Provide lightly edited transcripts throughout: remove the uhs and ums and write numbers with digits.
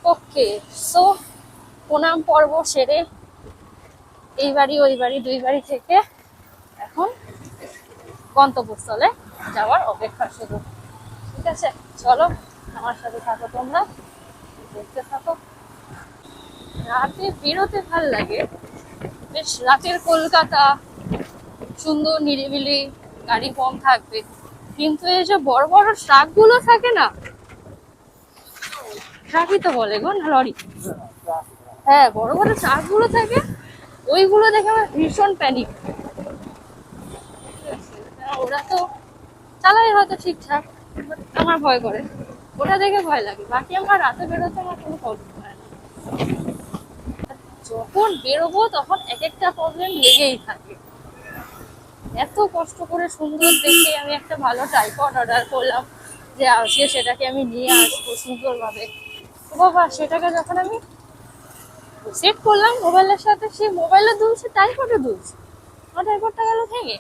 ওকে, so প্রণাম পর্ব সেরে এই বাড়ি ওই বাড়ি দুই বাড়ি থেকে এখন গন্তব্যস্থলে যাওয়ার অপেক্ষা শুধু। ঠিক আছে, চলো আমার সাথে থাকো, তোমরা দেখতে থাকো। রাতে বেরোতে ভাল লাগে, বেশ রাতের কলকাতা, সুন্দর নিরিবিলি, গাড়ি কম থাকবে। কিন্তু এই যে বড় বড় ট্রাক গুলো থাকে না, ট্রাকই তো বলে গো না লরি, হ্যাঁ বড় বড় ট্রাক গুলো থাকে, ওইগুলো দেখে আমার ভীষণ প্যানিক। ওরা তো চালায় হয়তো ঠিকঠাক, but আমার ভয় করে, ওটা দেখে ভয় লাগে। বাকি আমার রাতে বেরোতে আমার কোনো প্রবলেম হয় না। যখন বেরোবো তখন এক একটা প্রবলেম লেগেই থাকে। এত কষ্ট করে সুন্দর দেখে আমি একটা ভালো ট্রাইপড অর্ডার করলাম যে আজকে সেটাকে আমি নিয়ে আসবো সুন্দরভাবে। তো বাবা সেটাকে যখন আমি সেট করলাম মোবাইলের সাথে, সেই মোবাইলে দুলছে, ট্রাইপডে দুলছে, আমার ট্রাইপডটা গেল ভেঙে।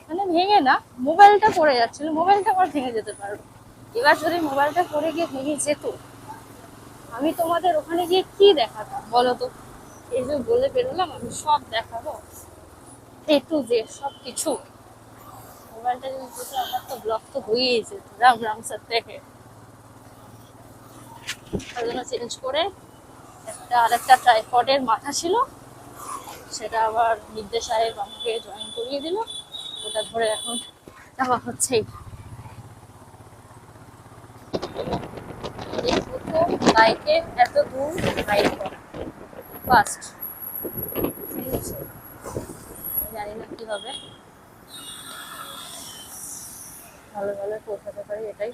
মানে ভেঙে না, মোবাইলটা পড়ে যাচ্ছিল, মোবাইলটা আমার ভেঙে যেতে পারবে। এবার যদি মোবাইলটা পড়ে গিয়ে ভেঙে যেত, আমি তোমাদের ওখানে গিয়ে কি দেখাতাম বলো তো? এই যে বলে বেরোলাম আমি সব দেখাবো, এ টু জেড সব কিছু। মোবাইলটা যদি যেত আমার তো ব্লক তো হয়েই যেত রাম রাম স্যার থেকে। তার জন্য চেঞ্জ করে আরেকটা ট্রাইপডের মাথা ছিল, সেটা আবার নির্দেশ সাহেব আমাকে জয়েন করিয়ে দিল, ওটা ধরে এখন যাওয়া হচ্ছে। এই প্রথম বাইকে এত দূর রাইড করা, ফার্স্ট। জানি না কি হবে, ভালো ভালো পৌঁছাতে পারি এটাই।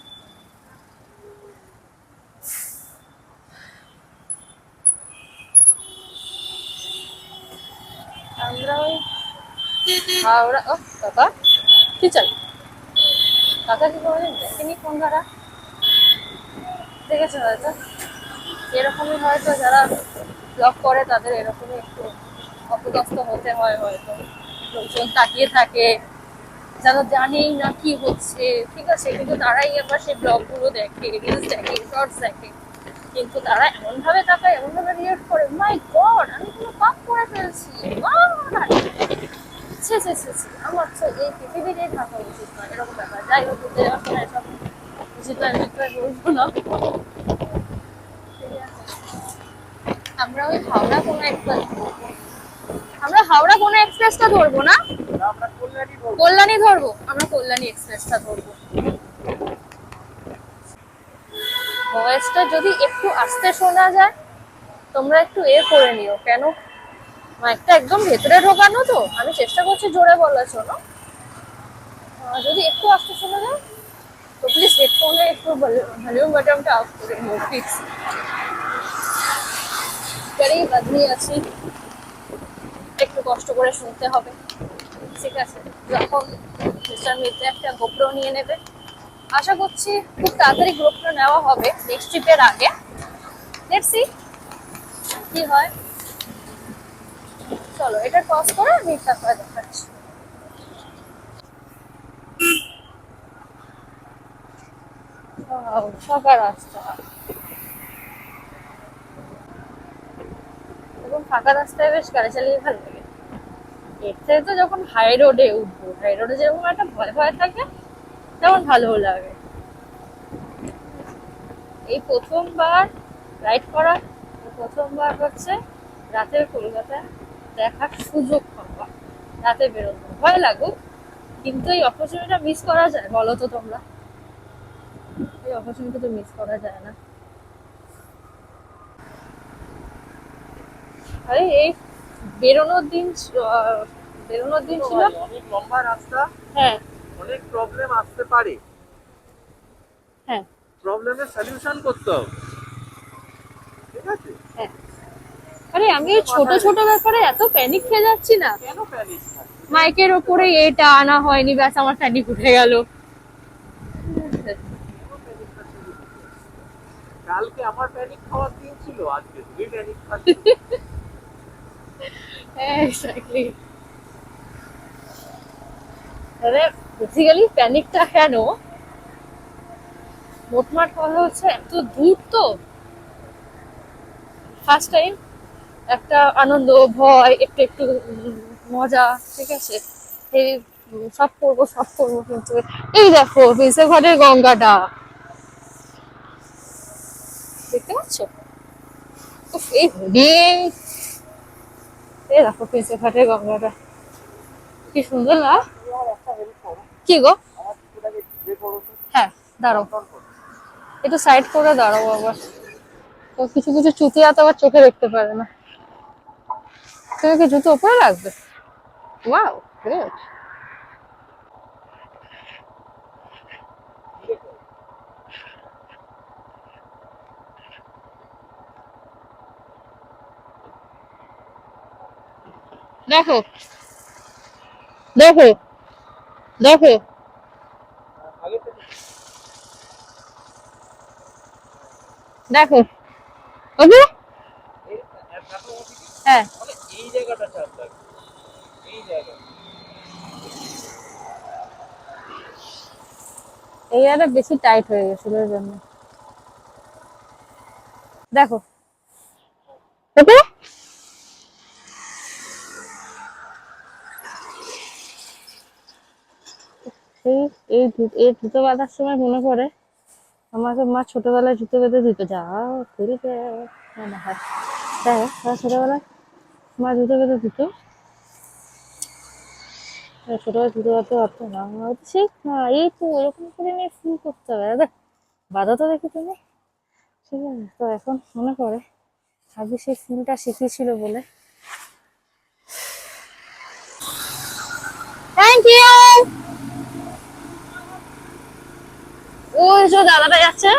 আমরা ওই হাওড়া, ও কাকা কি চাই, কাকা কি বলেন দেখেনি কোন ধারা, দেখেছে হয়তো। এরকমই হয়তো যারা ব্লগ করে তাদের এরকমই একটু অপদস্থ হতে হয় হয়তো, লোকজন তাকিয়ে থাকে, যারা জানেই না কি হচ্ছে, ঠিক আছে, কিন্তু তারাই আবার সেই ব্লগগুলো দেখে, রিলস দেখে, শর্টস দেখে, কিন্তু তারা এমন ভাবে তাকায়, এমন ভাবে রিয়েক্ট করে, মাই গড আমি কোনো পাপ করে ফেলছি, ছে ছে ছে ছে, আমার তো এই পৃথিবীতেই থাকা উচিত নয়, এরকম ব্যাপার। যাই হোক, ঘুরতে যাওয়ার সময় এসব উচিত নয় বলবো না। আমরা ওই হাওড়া কোনো এক্সপ্রেস, আমরা হাওড়া কোনো এক্সপ্রেসটা ধরবো না, কল্যাণী ধরবো, আমরা কল্যাণী এক্সপ্রেসটা ধরবো। ভয়েসটা যদি একটু আস্তে শোনা যায় তোমরা একটু করে নিও, কেন মাইকটা একদম ভেতরে ঢোকানো, তো আমি চেষ্টা করছি জোরে বলার জন্য। যদি একটু আস্তে শোনা যায় তো প্লিজ হেডফোনে একটু ভলিউম বাটনটা অফ করে নিও প্লিজ। গাড়ি বাঁধিয়ে আছি, একটু কষ্ট করে শুনতে হবে, ঠিক আছে। যখন মিস্টার মিত্র একটা গোপ্রো নিয়ে নেবে, আশা করছি খুব তাড়াতাড়ি গোপ্রো নেওয়া হবে নেক্সট ট্রিপের আগে। লেটস সি কি হয়। চলো এটা ক্রস করে আমি তারপরে দেখাচ্ছি। ফাঁকা রাস্তা, এবং ফাঁকা রাস্তায় বেশ গাড়ি চালিয়ে ভালো লাগে। এর থেকে তো যখন হাই রোডে উঠবো, হাই রোডে যেরকম একটা ভয় ভয় থাকে, তেমন ভালো লাগে। এই প্রথমবার রাইড করা, প্রথমবার হচ্ছে রাতের কলকাতায় দেখার সুযোগ পাওয়া। রাতে বেরোবো, ভয় লাগুক, কিন্তু এই অপরচুনিটিটা মিস করা যায় বলো তো তোমরা? এই অপরচুনিটি তো মিস করা যায় না। আরে এই বেরোনোর দিন, বেরোনোর দিন ছিল অনেক লম্বা রাস্তা, হ্যাঁ অনেক প্রবলেম আসতে পারে, হ্যাঁ প্রবলেমের সলিউশন করতে হবে, ঠিক আছে। হ্যাঁ। আরে আমি এই ছোট ছোট ব্যাপারে এত প্যানিক খেয়ে যাচ্ছি না, কেন প্যানিক? মাইকের ওপরে এটা আনা হয়নি, ব্যাস আমার প্যানিক উঠে গেল। কালকে আমার প্যানিক খাওয়ার দিন ছিল, আজকে তুমি প্যানিক খাচ্ছ। এক্স্যাক্টলি। তাহলে বেসিক্যালি প্যানিকটা কেন, মোটমাট কথা হচ্ছে এত দূর তো, ফার্স্ট টাইম একটা আনন্দ, ভয়, একটু একটু মজা, ঠিক আছে। এই সব করবো কিন্তু এই দেখো প্রিন্সেপ ঘাটের গঙ্গাটা দেখতে পাচ্ছ। উফ, এই হরিণ, এই দেখো প্রিন্সেপ ঘাটের গঙ্গাটা কি সুন্দর না। কি গো? হ্যাঁ, দাঁড়াও একটু সাইড করে দাঁড়াও আবার। তো কিছু কিছু চুতিয়া তো আবার চোখে দেখতে পারে না। তুমি কি জুতো উপরে রাখবে? Wow, great. দেখো দেখো দেখো, দেখো ওকে। হ্যাঁ, এই জায়গাটা চাপ লাগবে, এই জায়গা। এই জায়গাটা বেশি টাইট হয়ে গেছিল এর জন্য। দেখো ওকে। এই এই জুতো বাঁধার সময় মনে পড়ে আমাকে মা ছোটবেলায় জুতো বেঁধে দিত। যাও খুলবে না হয়, দেখো ছোটবেলায় মা জুতো বেঁধে দিত। ছোটবেলায় জুতো বাঁধতে পারতো না, মা বলতো শিখ না, এই তো এরকম করে নিয়ে ফুল করতে হবে। দেখ বাধা তো দেখি তুমি, ঠিক আছে। তো এখন মনে পড়ে আগে সেই ফুলটা শিখিয়েছিল বলে। Thank you. ওই যে দাদাটা যাচ্ছে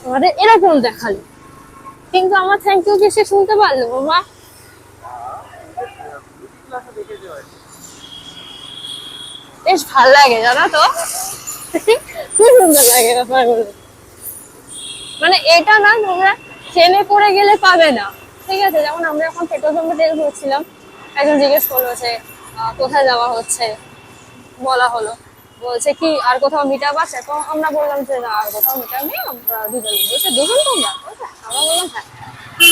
আমাদের এরকম দেখালো, কিন্তু আমার থ্যাংক ইউ কি সে শুনতে পারলো বাবা? বেশ ভাল লাগে জানো তো, খুব সুন্দর লাগে ব্যাপারগুলো। মানে এটা না তোমরা ট্রেনে করে গেলে পাবে না, ঠিক আছে। যেমন আমরা যখন পেট্রোল পাম্পে তেল ভরছিলাম, একজন জিজ্ঞেস করলো যে কোথায় যাওয়া হচ্ছে, বলা হলো, বলছে কি আর কোথাও মিট আপ আছে? তো আমরা বললাম যে না আর কোথাও মিট আপ নেই, আমরা দুজন। বলছে দুজন তোমরা? বলছে, আমরা বললাম হ্যাঁ।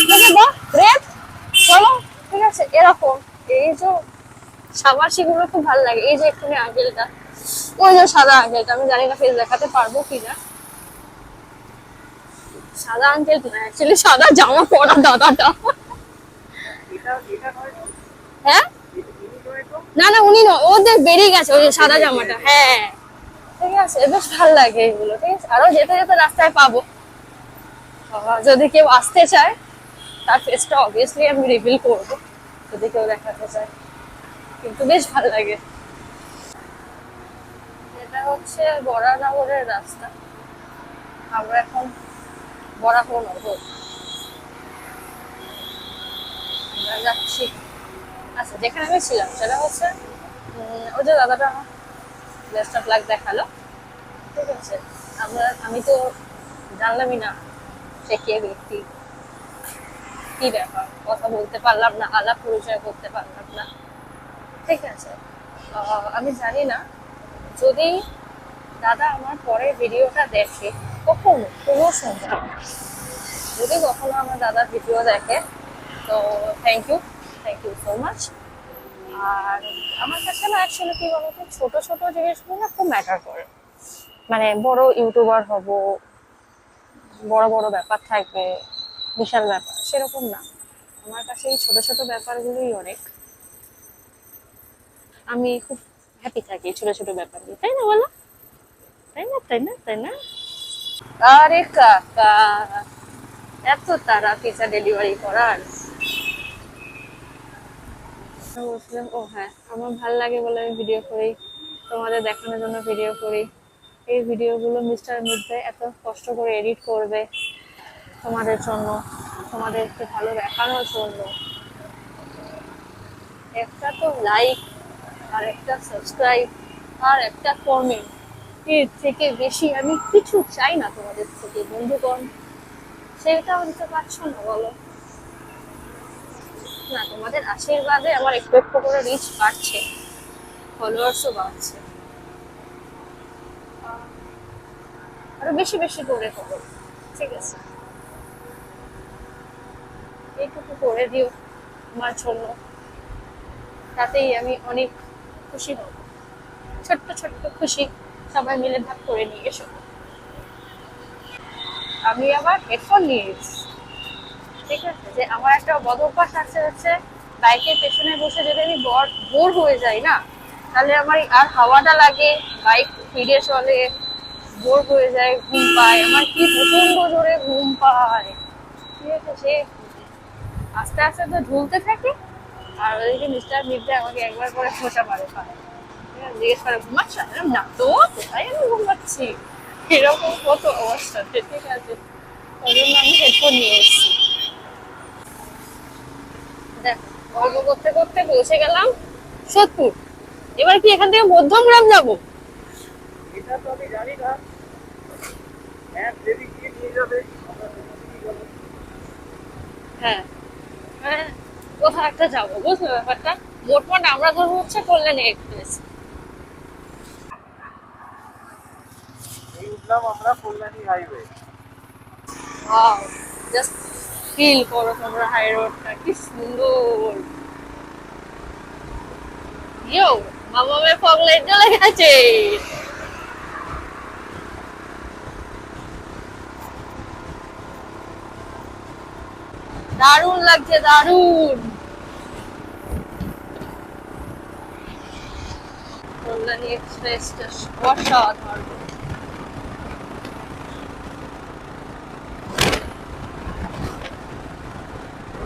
বলছে বাহ গ্রেট, চলো, ঠিক আছে। এরকম এই যে সাবাসি গুলো খুব ভালো লাগে। এই যে এক্ষুনি আঙ্কেলটা, ওই যে সাদা আঙ্কেলটা, আমি জানি না ফেস দেখাতে পারবো কিনা। সাদা আঙ্কেল না, অ্যাকচুয়ালি সাদা জামা পরা দাদাটা। হ্যাঁ, না না উনি নয়, ওদের বেরিয়ে গেছে ওই যে সাদা জামাটা। হ্যাঁ, ঠিক আছে, বেশ ভালো লাগে এগুলো, ঠিক আছে। আরো যেতে যেতে রাস্তায় পাবো, যদি কেউ আসতে চায় তার ফেসটা অবভিয়াসলি আমি রিভিল করবো, যদি কেউ দেখাতে চায়, কিন্তু বেশ ভালো লাগে। এটা হচ্ছে বরানগরের রাস্তা, আমরা এখন বরাহ নগর আমরা যাচ্ছি। আচ্ছা, যেখানে আমি ছিলাম সেটা হচ্ছে ওই যে দাদাটা আমার বেস্ট অফ লাক দেখালো, ঠিক আছে। আমি তো জানলামই না সে কে ব্যক্তি, কি ব্যাপার, কথা বলতে পারলাম না, আলাপ পরিচয় করতে পারলাম না, ঠিক আছে। আমি জানি না যদি দাদা আমার পরে ভিডিওটা দেখে, কখনো কোনো সময় যদি কখনো আমার দাদা ভিডিও দেখে, তো থ্যাংক ইউ সো মাচ। আর আমার কাছে না অ্যাকচুয়ালি কি বলতো, ছোট ছোট জিনিসগুলো না খুব ম্যাটার করে। মানে বড় ইউটিউবার হব, বড় বড় ব্যাপার থাকবে, বিশাল ব্যাপার সেরকম না। আমার কাছে এই ছোট ছোট ব্যাপারগুলোই অনেক, আমি খুব হ্যাপি থাকি ছোট ছোট ব্যাপার নিয়ে, তাই না বলো? তাই না, তাই না, তাই না? আরে কাকা, এত তারা পিজা ডেলিভারি করার? বলছিলাম ও হ্যাঁ, আমার ভালো লাগে বলে আমি ভিডিও করি, তোমাদের দেখানোর জন্য ভিডিও করি। এই ভিডিওগুলো মিস্টার মিডওয়ে এত কষ্ট করে এডিট করবে তোমাদের জন্য, তোমাদেরকে ভালো দেখানোর জন্য। একটা তো লাইক, আর একটা সাবস্ক্রাইব, আর একটা কমেন্ট, এর থেকে বেশি আমি কিছু চাই না তোমাদের থেকে বন্ধুগণ। সেটাও দিতে পারছো না বলো? না, তোমাদের আশীর্বাদে আমার একটু একটু করে রিচ বাড়ছে, ফলোয়ার্সও বাড়ছে। আরো বেশি বেশি করে করো, ঠিক আছে, এইটুকু করে দিও আমার জন্য, তাতেই আমি অনেক খুশি হব। ছোট্ট ছোট্ট খুশি সবাই মিলে ভাগ করে নিয়ে এসো। আমি আবার হেডফোন নিয়ে এসেছি। ঠিক আছে, যে আমার একটা বদ অভ্যাস আছে হচ্ছে বাইকের পেছনে বসে যদি আমি বোর হয়ে যাই না, তাহলে আমার আর হাওয়াটা লাগে, বাইক ফিরে চলে, বোর হয়ে যায়, ঘুম পায় আমার, কি প্রচন্ড জোরে ঘুম পায়। ঠিক আছে, সে আস্তে আস্তে তো ঝুলতে থাকে, আর ওইদিকে মিস্টার মির্জা আমাকে একবার করে খোঁচা মারে পায়। জিজ্ঞেস করে ঘুমাচ্ছ, আমি বললাম, না তো, কোথায় আমি ঘুমাচ্ছি, এরকম কত অবস্থা। ঠিক আছে, ওই জন্য আমি হেডফোন নিয়ে এসেছি। দেখো, গল্প করতে করতে পৌঁছে গেলাম সোদপুর। এবার কি এখান থেকে মধ্যমগ্রাম যাব? এটা তো আমি জানি না, হ্যাঁ যদি গিয়ে নিয়ে যাবে আমরা দুজনেই যাবো। হ্যাঁ, হ্যাঁ, কোথাও একটা যাবো, বুঝলে ব্যাপারটা। মোটমাট আমরা ধরবো হচ্ছে কল্যাণী এক্সপ্রেস। এই উঠলাম আমরা Kalyani highway. Wow, just feel করো তোমরা হাই রোডটা কি সুন্দর। ইয়ো, মামামের ফগ লাইট জ্বলে গেছে। দারুণ লাগছে, দারুণ। কল্যাণী এক্সপ্রেসটা অসাধারণ।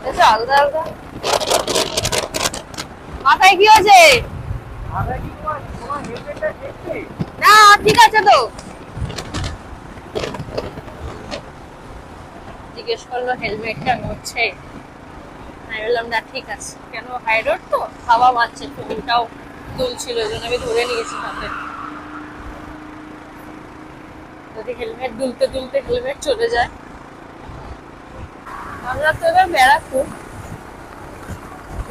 এটা আলাদা আলাদা। মাথায় কি আছে? আমরা কি তোমার হেলমেটটা দেখছি? না, ঠিক আছে তো। জিজ্ঞেস করলো হেলমেট কেন হচ্ছে, আমি বললাম না ঠিক আছে, কেন হাই রোড তো হাওয়া মারছে, ফোনটাও দুলছিল, ওই জন্য আমি ধরে নিয়েছি সাথে। যদি হেলমেট দুলতে দুলতে হেলমেট চলে যায়। আমরা তো এবার ব্যারাকপুর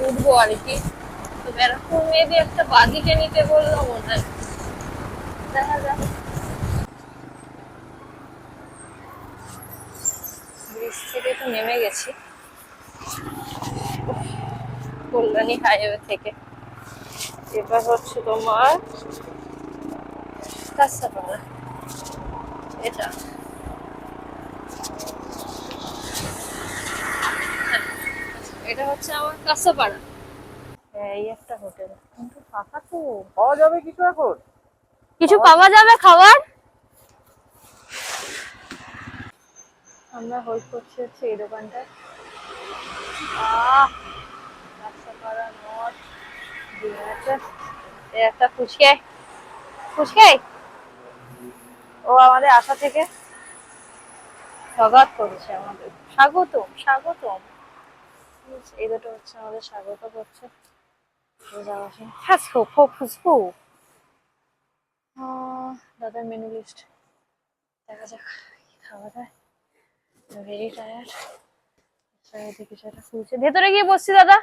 উঠবো আর কি, তো ব্যারাকপুর মেয়েদের একটা বাদিকে নিতে বললো মনে হয়, দেখা যাক। ব্রিজ থেকে তো নেমে গেছি কল্যাণী হাইওয়ে থেকে। এবার হচ্ছে তোমার কাঁচাপাড়া, এটা এটা হচ্ছে আমার কাঁচাপাড়া। এই একটা হোটেল, কিন্তু ফাঁকা তো। পাওয়া যাবে কিছু এখন? কিছু পাওয়া যাবে খাবার? আমরা হোল্ড করছি হচ্ছে এই দোকানটায়। কাঁচাপাড়া নর্থ আছে। এই একটা ফুচকে, ফুচকে ও আমাদের আশা থেকে স্বাগত করেছে আমাদের, স্বাগতম স্বাগতম। এই দুটো হচ্ছে আমাদের স্বাগত করছে। ফুচকু ফুচকু। দাদার মেনু লিস্ট দেখা যাক কি খাওয়া যায়। Very tired. কিছু একটা খুলছে, ভেতরে গিয়ে বসছি দাদা।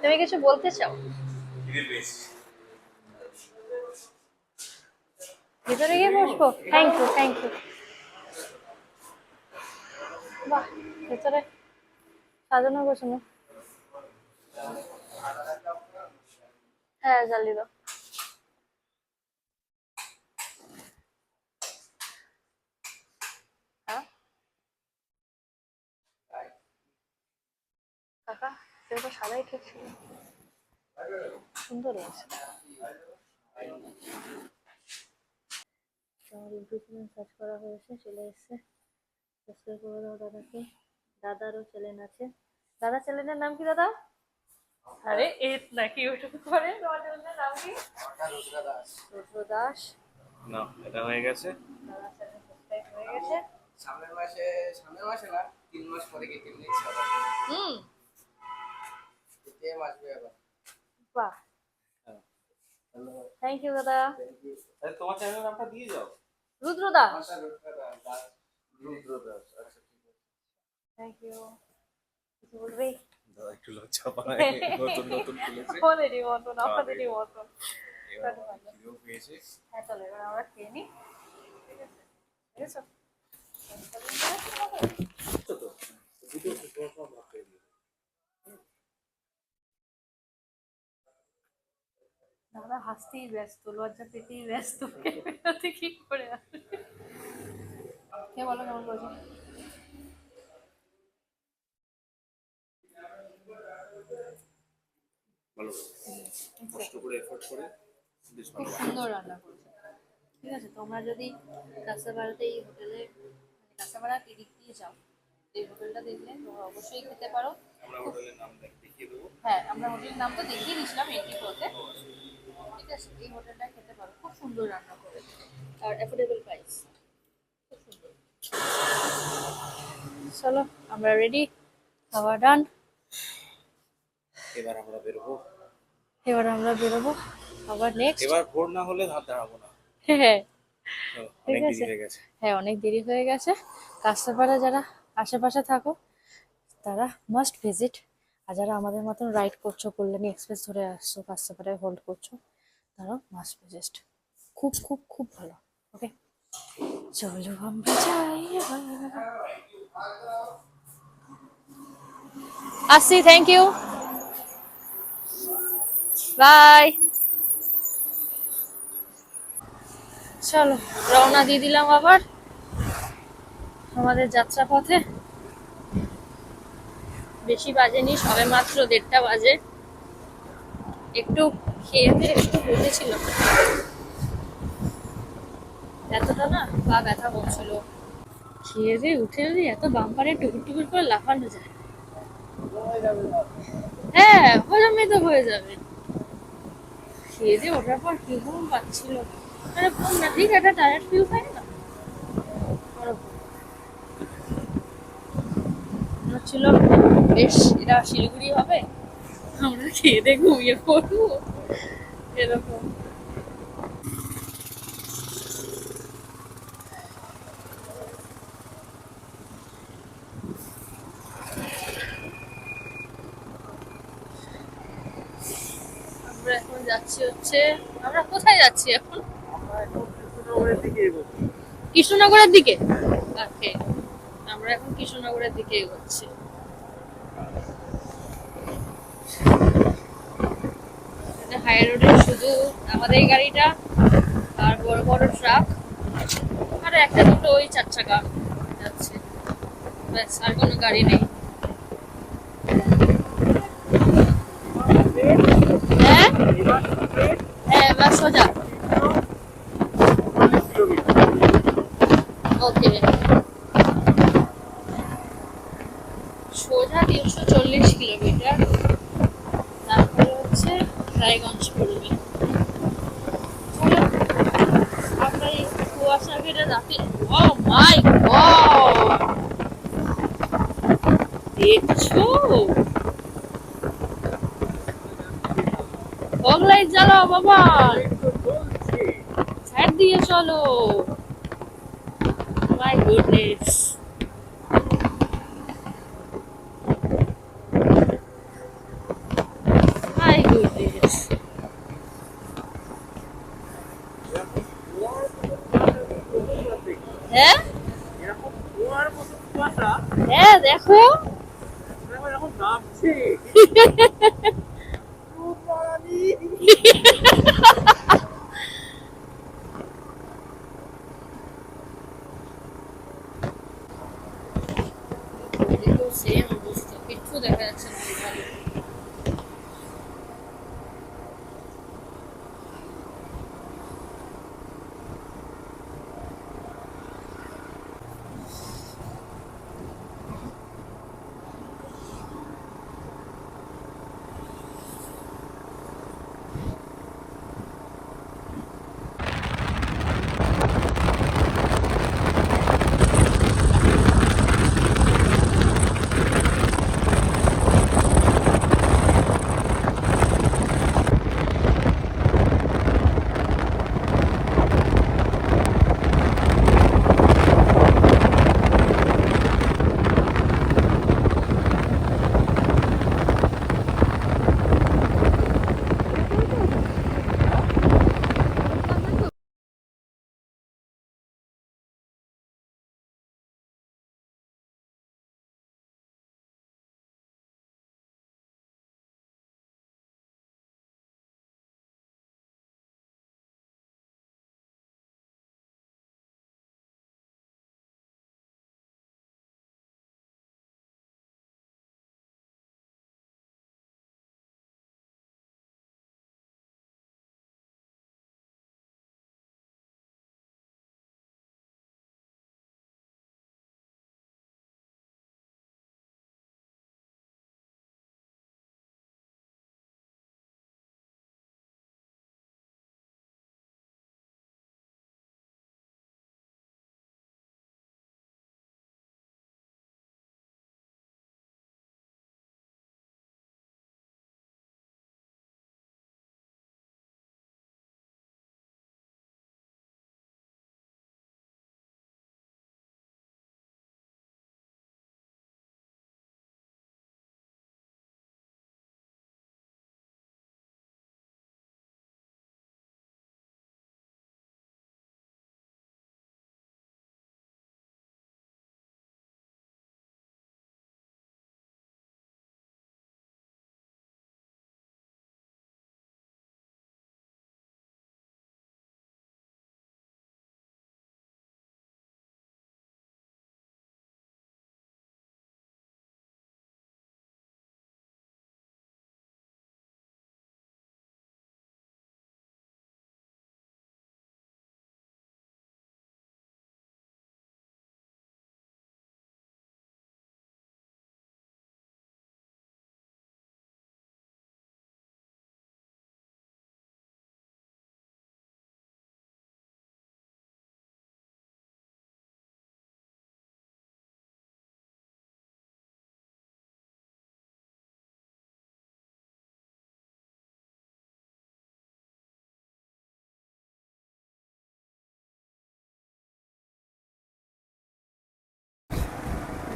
তুমি কিছু বলতে চাও? ভেতরে গিয়ে বসবো, থ্যাংক ইউ থ্যাংক ইউ। বাহ, ভেতরে সাজানো গোছানো। হ্যাঁ, জ্বালিয়ে দাও। হ্যাঁ কাকা, তুমি তো সাদাই ঠিক ছিল, সুন্দর লাগছে। সার্চ করা হয়েছে, চলে এসছে। সাবস্ক্রাইব করে দাও দাদাকে। দাদারও চ্যানেল আছে। দাদা চ্যানেলের নাম কি দাদা? আরে এ নাকি ইউটিউব করে, তোমার চ্যানেলের নাম কি? রুদ্র দাস। রুদ্র দাস। না, এটা হয়ে গেছে। দাদা চ্যানেল সাবস্ক্রাইব হয়ে গেছে। সামনের মাসে না, 3 মাস পরে কেটে নিয়েছি আবার। হুম, এতে আসবে আবার। বাহ, হ্যাঁ, থ্যাংক ইউ দাদা। তাহলে তোমার চ্যানেলের নামটা দিয়ে যাও। রুদ্র দাস। আচ্ছা, রুদ্র দাস, আচ্ছা ঠিক আছে। Thank you. কিছু বলবি? দাদা একটু লজ্জা পায়, নতুন নতুন খুলেছে। আমাদেরই মতন, আমাদেরই মতন। এবার খিদেও পেয়েছে। হ্যাঁ চলো এবার আমরা খেয়ে নিই, ঠিক আছে? ঠিক আছে। তো তো দুটো সব ভাগ করে দিও। দাদা হাসতেই ব্যস্ত, লজ্জা পেতেই ব্যস্ত, ক্যামেরাতে কি করে আসে। কে বলো কেমন বলছো? ভালো, কষ্ট করে এফোর্ট করে বেশ খুব ভালো। সুন্দর রান্না করেছে, ঠিক আছে? তোমরা যদি কাঁচাপাড়াতে এই হোটেলে মানে কাঁচাপাড়া এদিক দিয়ে যাও, এই হোটেলটা দেখলে তোমরা অবশ্যই খেতে পারো। আমরা হোটেলের নাম দেখিয়ে দেবো। হ্যাঁ আমরা হোটেলের নাম তো দেখিয়ে দিয়েছিলাম এন্ট্রি করতে, ঠিক আছে? এই হোটেলটা খেতে পারো, খুব সুন্দর রান্না করে আর অ্যাফোর্ডেবল প্রাইস, খুব সুন্দর। চলো আমরা রেডি, খাওয়া ডান, এবার আমরা বেরোবো। এবার আমরা বেরোবো আবার নেক্সট। এবার ভোর না হলে হাত দাঁড়াবো না। হ্যাঁ চলো, ঠিক অনেক দেরি আছে, হয়ে গেছে। হ্যাঁ অনেক দেরি হয়ে গেছে। কাস্তাপাড়া যারা আশেপাশে থাকো তারা মাস্ট ভিজিট, আর যারা আমাদের মতন রাইড করছো, কল্যাণী এক্সপ্রেস ধরে আসছো, কাস্তাপাড়ায় হোল্ড করছো, তারাও মাস্ট ভিজিট, খুব খুব খুব ভালো। ওকে চলো আমরা যাই এবার। আসছি, থ্যাংক ইউ, বাই। চলো রওনা দিয়ে দিলাম আবার আমাদের যাত্রা পথে। বেশি বাজেনি, সবে মাত্র 1:30 বাজে। একটু খেয়েতে একটু বসেছিল, এতটা না পা ব্যথা করছিল। খেয়ে দিয়ে উঠে যদি এত বাম্পারে টুকুর টুকুর করে লাফানো যায়, হ্যাঁ হজমই তো হয়ে যাবে। খেয়ে দিয়ে ওঠার পর কি ঘুম পাচ্ছিল, মানে ঘুম না ঠিক একটা টায়ার্ড ফিল হয় না, ওরকম মনে হচ্ছিল বেশ এটা শিলিগুড়ি হবে, আমরা খেয়ে দিয়ে ঘুমিয়ে পড়বো, এরকম। আমরা এখন যাচ্ছি হচ্ছে, আমরা কোথায় যাচ্ছি এখন? আমরা এখন কৃষ্ণনগরের দিকে এগোচ্ছি। কৃষ্ণনগরের দিকে। ওকে আমরা এখন কৃষ্ণনগরের দিকে এগোচ্ছি। হাই রোডে শুধু আমাদের এই গাড়িটা আর বড় বড় ট্রাক আর একটা দুটো ওই 4 চাকা যাচ্ছে, ব্যাস আর কোনো গাড়ি নেই। হ্যাঁ হ্যাঁ ব্যাস সোজা। ওকে সোজা 340 কিলোমিটার, তারপরে হচ্ছে রায়গঞ্জ পড়বে। চলো আমরা এই কুয়াশা ঘেরা রাতে, ও মাই গড দেখছো ফগ লাইট জ্বালাও বাবা, সাইড দিয়ে চলো, মাই গুডনেস। মাই গুডনেস, হ্যাঁ এরকম কুয়ার মতো কুয়াশা হ্যাঁ দেখো এখন নামছে। সেম অবস্থা, কিচ্ছু দেখা যাচ্ছে না।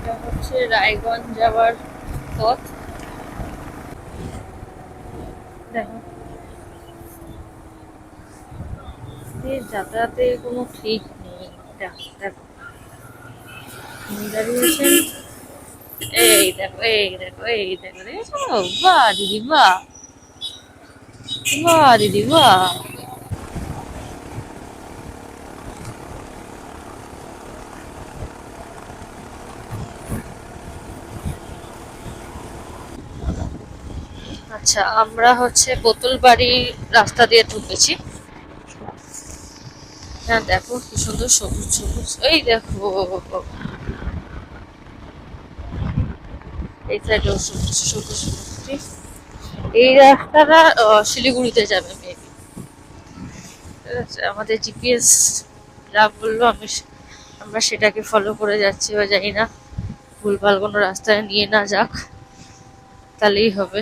এটা হচ্ছে রায়গঞ্জ যাওয়ার পথ। দেখো এই যাতায়াতের কোনো ঠিক নেই। দেখো দেখো দাঁড়িয়েছেন, এই দেখো এই দেখো এই দেখো দেখো, বাহ দিদি বাহ, বাহ দিদি বাহ। আচ্ছা আমরা হচ্ছে বোতলবাড়ি রাস্তা দিয়ে ঢুকেছি। হ্যাঁ দেখো কি সুন্দর সবুজ সবুজ, এই দেখো এই সাইডেও সবুজ সবুজ সবুজ। এই রাস্তাটা শিলিগুড়িতে যাবে মেবি। ঠিক আছে, আমাদের জিপিএস যা বললো আমরা সেটাকে ফলো করে যাচ্ছি, বা জানি না ভুলভাল কোনো রাস্তায় নিয়ে না যাক, তাহলেই হবে।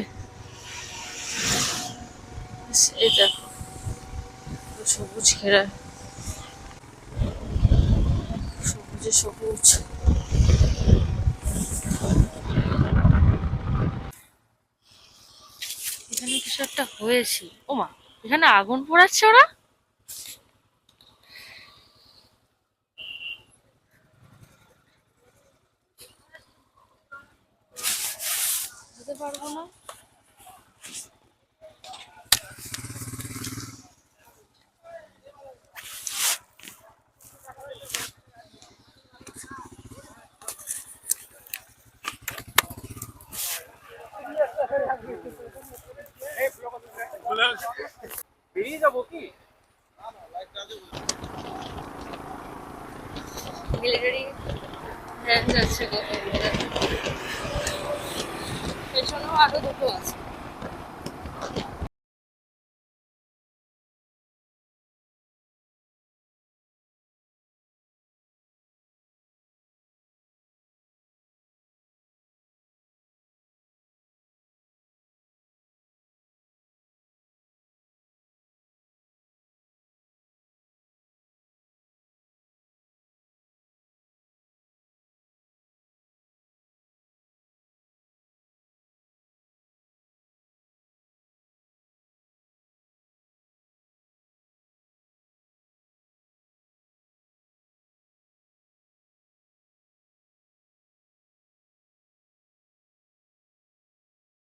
এই দেখো সবুজ ঘেরা, সবুজে সবুজ। এখানে কিছু একটা হয়েছে, ওমা এখানে আগুন পোড়াচ্ছে ওরা। যেতে পারবো না। বেরিয়ে যাবো কি? মিলিটারি ভ্যান যাচ্ছে কত, পেছনেও আরো দুটো আছে।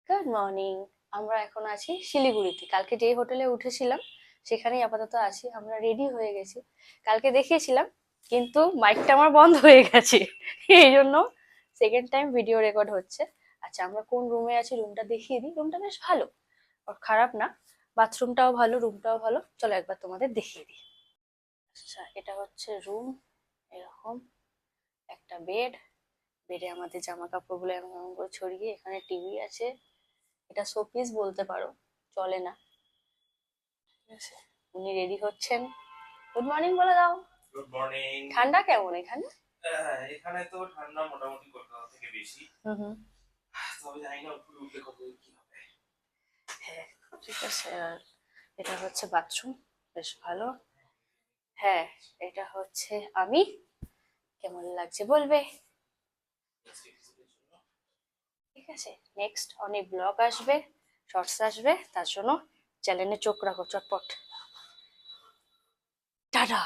Good morning. আমরা এখন আছি শিলিগুড়িতে, কালকে যেই হোটেলে উঠেছিলাম সেখানেই আপাতত আছি। আমরা রেডি হয়ে গেছি, কালকে দেখিয়েছিলাম কিন্তু মাইকটা আমার বন্ধ হয়ে গেছে, এই জন্য সেকেন্ড টাইম ভিডিও রেকর্ড হচ্ছে। আচ্ছা আমরা কোন রুমে আছি রুমটা দেখিয়ে দিই। রুমটা বেশ ভালো, আর খারাপ না, বাথরুমটাও ভালো, রুমটাও ভালো। চলো একবার তোমাদের দেখিয়ে দিই। আচ্ছা এটা হচ্ছে রুম, এরকম একটা বেড, বেডে আমাদের জামা কাপড়গুলো এমন এমন করে ছড়িয়ে, এখানে টিভি আছে, এটা শোপিস বলতে পারো, চলে না। ঠিক আছে, উনি রেডি হচ্ছেন। গুড মর্নিং বলে দাও। Good morning. ঠান্ডা কেমন এখানে? এখানে তো ঠান্ডা মোটামুটি কলকাতা থেকে বেশি। হুম। তবে জানি না উপরে উঠলে কত কি হবে। হ্যাঁ ঠিক আছে। আর এটা হচ্ছে বাথরুম, বেশ ভালো। হ্যাঁ এটা হচ্ছে আমি, কেমন লাগছে বলবে। ঠিক আছে, নেক্সট অনেক ব্লগ আসবে, শর্টস আসবে, তার জন্য চ্যানেলে চোখ রাখো চটপট। টাটা।